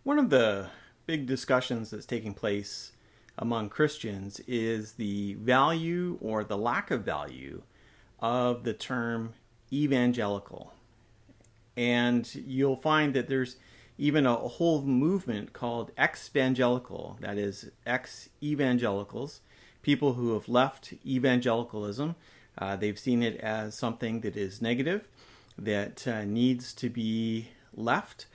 One of the big discussions that's taking place among Christians is the value or the lack of value of the term evangelical. And you'll find that there's even a whole movement called ex-evangelical, that is, ex-evangelicals, people who have left evangelicalism. They've seen it as something that is negative, that needs to be left.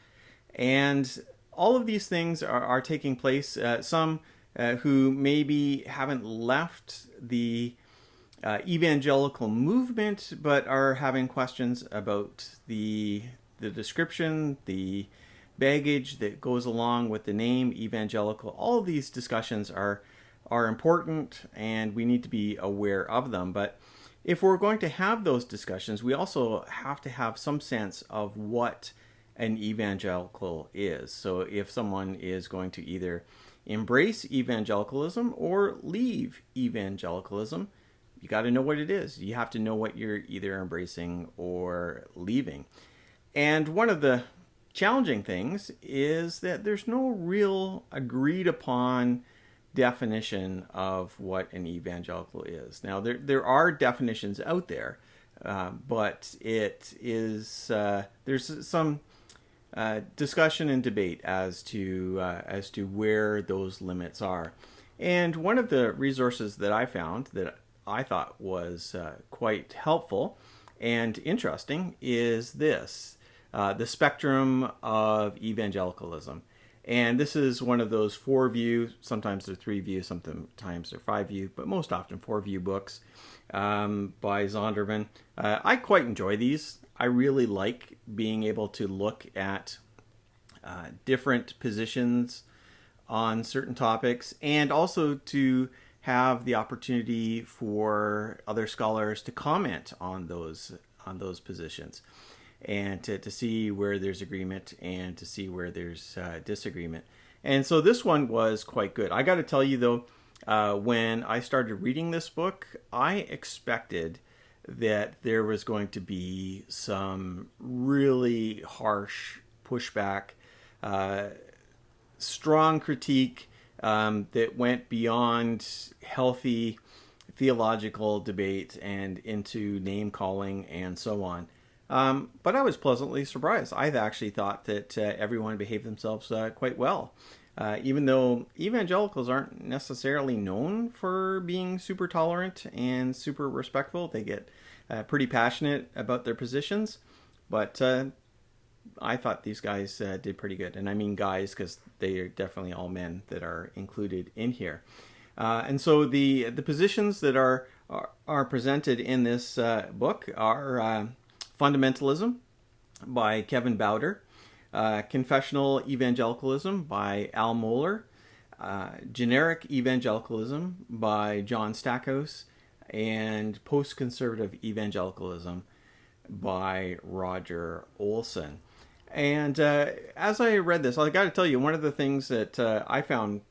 And all of these things are taking place. Some who maybe haven't left the evangelical movement, but are having questions about the description, the baggage that goes along with the name evangelical. All of these discussions are important, and we need to be aware of them. But if we're going to have those discussions, we also have to have some sense of what an evangelical is. So if someone is going to either embrace evangelicalism or leave evangelicalism, you got to know what it is. You have to know what you're either embracing or leaving. And one of the challenging things is that there's no real agreed upon definition of what an evangelical is. Now, there are definitions out there, but it is there's some discussion and debate as to where those limits are. And one of the resources that I found that I thought was quite helpful and interesting is this, the spectrum of evangelicalism. And this is one of those 4-view, sometimes they're 3-view, sometimes they're 5-view, but most often 4-view books by Zondervan. I quite enjoy these. I really like being able to look at different positions on certain topics, and also to have the opportunity for other scholars to comment on those positions, and to see where there's agreement and to see where there's disagreement. And so this one was quite good. I got to tell you though, when I started reading this book, I expected that there was going to be some really harsh pushback, strong critique that went beyond healthy theological debate and into name calling and so on. But I was pleasantly surprised. I actually thought that everyone behaved themselves quite well. Even though evangelicals aren't necessarily known for being super tolerant and super respectful, they get pretty passionate about their positions. But I thought these guys did pretty good. And I mean guys because they are definitely all men that are included in here. And so the positions that are presented in this book are fundamentalism by Kevin Bowder, confessional evangelicalism by Al Mohler, generic evangelicalism by John Stackhouse, and post-conservative evangelicalism by Roger Olson. And as I read this, I got to tell you, one of the things that I found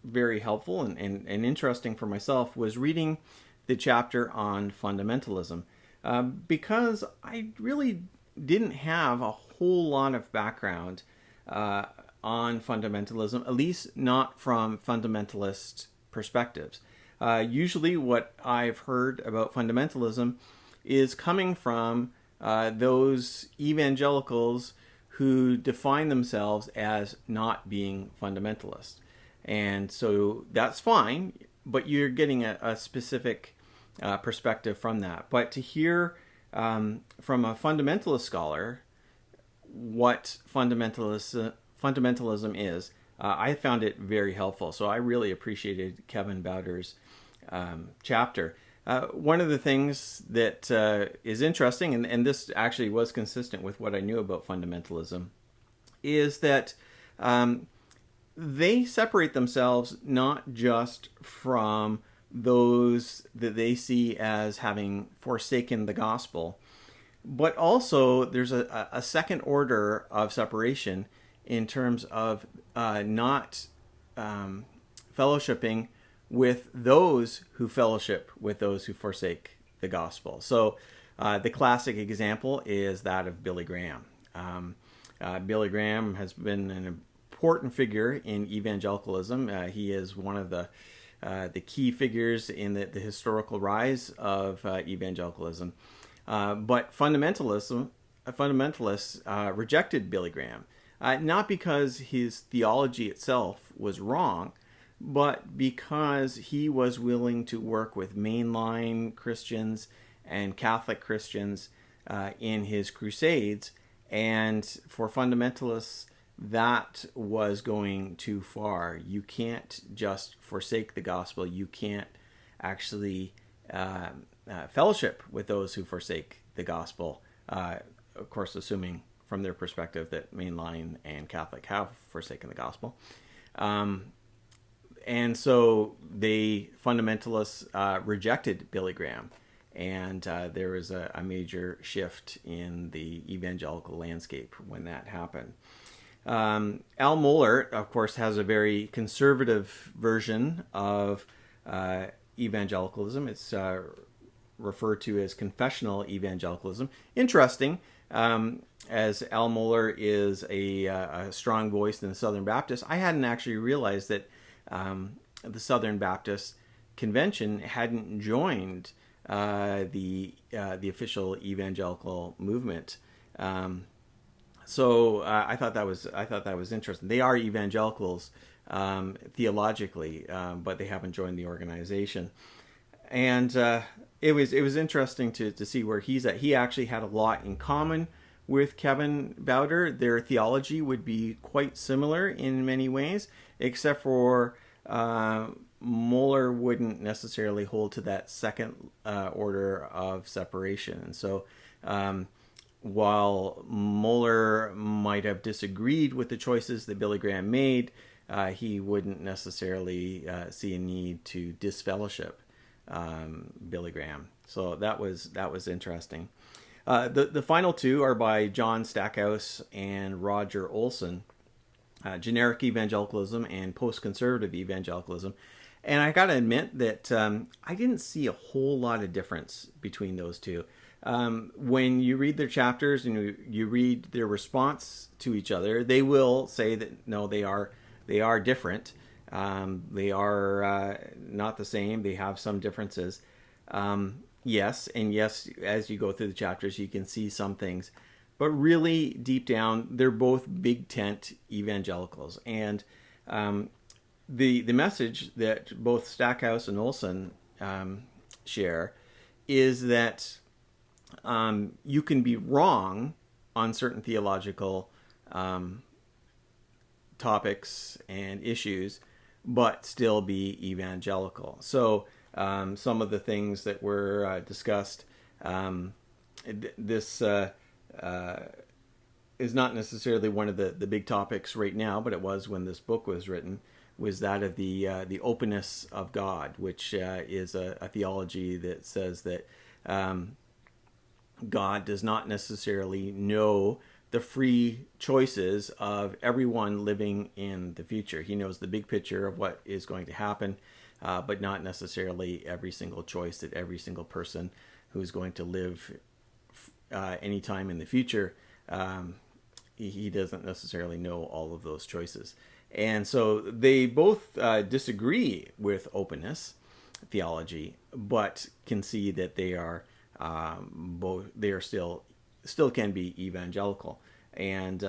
very helpful and interesting for myself was reading the chapter on fundamentalism, because I really didn't have a whole lot of background on fundamentalism, at least not from fundamentalist perspectives. Usually what I've heard about fundamentalism is coming from those evangelicals who define themselves as not being fundamentalist. And so that's fine, but you're getting a specific perspective from that. But to hear from a fundamentalist scholar what fundamentalism is, I found it very helpful. So I really appreciated Kevin Bowder's chapter. One of the things that is interesting, and this actually was consistent with what I knew about fundamentalism, is that they separate themselves not just from those that they see as having forsaken the gospel, but also there's a second order of separation in terms of not fellowshipping with those who fellowship with those who forsake the gospel. So the classic example is that of Billy Graham. Billy Graham has been an important figure in evangelicalism. He is one of the key figures in the historical rise of evangelicalism. But fundamentalists rejected Billy Graham, not because his theology itself was wrong, but because he was willing to work with mainline Christians and Catholic Christians in his crusades. And for fundamentalists, that was going too far. You can't just forsake the gospel. You can't actually fellowship with those who forsake the gospel. Of course, assuming from their perspective that mainline and Catholic have forsaken the gospel. And so fundamentalists rejected Billy Graham. And there was a major shift in the evangelical landscape when that happened. Al Mohler, of course, has a very conservative version of evangelicalism. It's referred to as confessional evangelicalism. Interesting, as Al Mohler is a strong voice in the Southern Baptists. I hadn't actually realized that the Southern Baptist Convention hadn't joined the official evangelical movement. So I thought that was interesting. They are evangelicals theologically, but they haven't joined the organization. And it was interesting to see where he's at. He actually had a lot in common with Kevin Bowder. Their theology would be quite similar in many ways, except for Mohler wouldn't necessarily hold to that second order of separation. And so while Mohler might have disagreed with the choices that Billy Graham made, he wouldn't necessarily see a need to disfellowship Billy Graham. So that was interesting. The final two are by John Stackhouse and Roger Olson, Generic Evangelicalism and Post-Conservative Evangelicalism. And I got to admit that I didn't see a whole lot of difference between those two. When you read their chapters and you read their response to each other, they will say that no, they are different. They are not the same. They have some differences. Yes, as you go through the chapters, you can see some things. But really, deep down, they're both big tent evangelicals. And the message that both Stackhouse and Olson share is that you can be wrong on certain theological topics and issues, but still be evangelical. So some of the things that were discussed, this is not necessarily one of the big topics right now, but it was when this book was written, was that of the openness of God, which is a theology that says that God does not necessarily know the free choices of everyone living in the future. He knows the big picture of what is going to happen, but not necessarily every single choice that every single person who's going to live anytime in the future. He doesn't necessarily know all of those choices. And so they both disagree with openness theology, but can see that they are still can be evangelical. And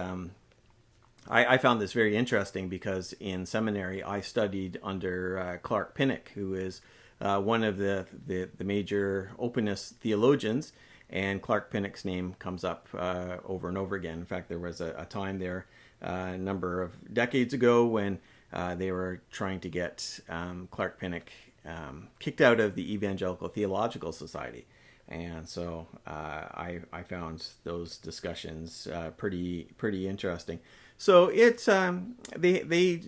I found this very interesting because in seminary I studied under Clark Pinnock, who is one of the major openness theologians, and Clark Pinnock's name comes up over and over again. In fact, there was a time there a number of decades ago when they were trying to get Clark Pinnock kicked out of the Evangelical Theological Society. And so I found those discussions pretty interesting. So it's they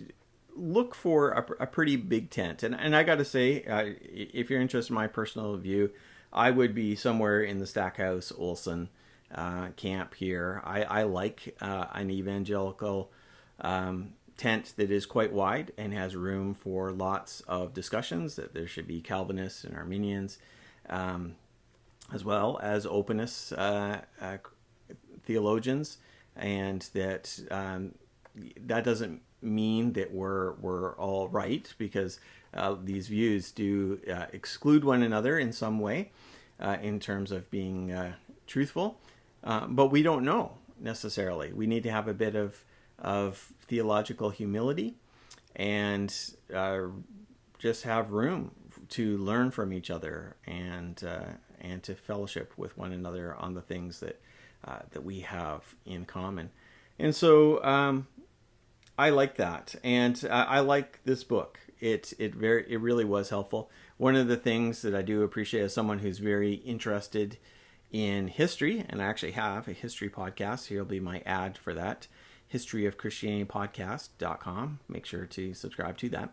look for a pretty big tent, and I got to say, if you're interested in my personal view, I would be somewhere in the Stackhouse Olson camp here. I like an evangelical tent that is quite wide and has room for lots of discussions. That there should be Calvinists and Arminians, as well as openness theologians, and that that doesn't mean that we're all right, because these views do exclude one another in some way in terms of being truthful. But we don't know necessarily. We need to have a bit of theological humility and just have room to learn from each other and to fellowship with one another on the things that we have in common. And so I like that, and I like this book. It really was helpful. One of the things that I do appreciate as someone who's very interested in history, and I actually have a history podcast. Here will be my ad for that, historyofchristianitypodcast.com. Make sure to subscribe to that.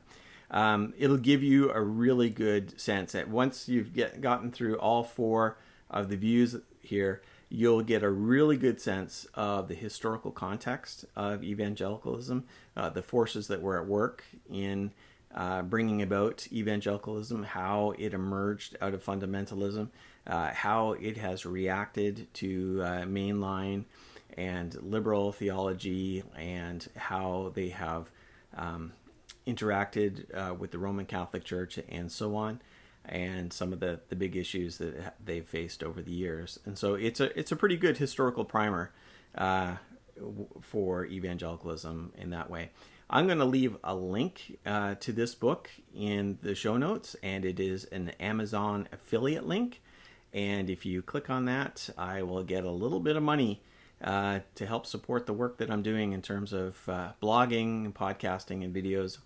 It'll give you a really good sense that once you've gotten through all four of the views here, you'll get a really good sense of the historical context of evangelicalism, the forces that were at work in bringing about evangelicalism, how it emerged out of fundamentalism, how it has reacted to mainline and liberal theology, and how they have interacted with the Roman Catholic Church and so on, and some of the big issues that they've faced over the years. And so it's a pretty good historical primer for evangelicalism in that way. I'm going to leave a link to this book in the show notes, and it is an Amazon affiliate link. And if you click on that, I will get a little bit of money to help support the work that I'm doing in terms of blogging and podcasting and videos.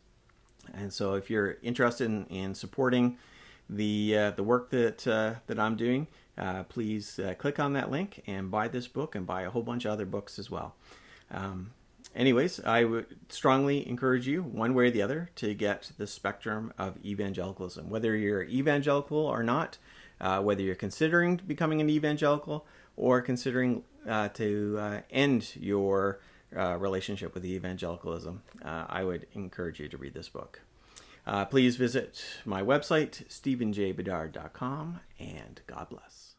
And so if you're interested in supporting the work that I'm doing, please click on that link and buy this book and buy a whole bunch of other books as well. Anyways, I would strongly encourage you, one way or the other, to get the spectrum of evangelicalism. Whether you're evangelical or not, whether you're considering becoming an evangelical or considering to end your relationship with evangelicalism, I would encourage you to read this book. Please visit my website, stephenjbedard.com, and God bless.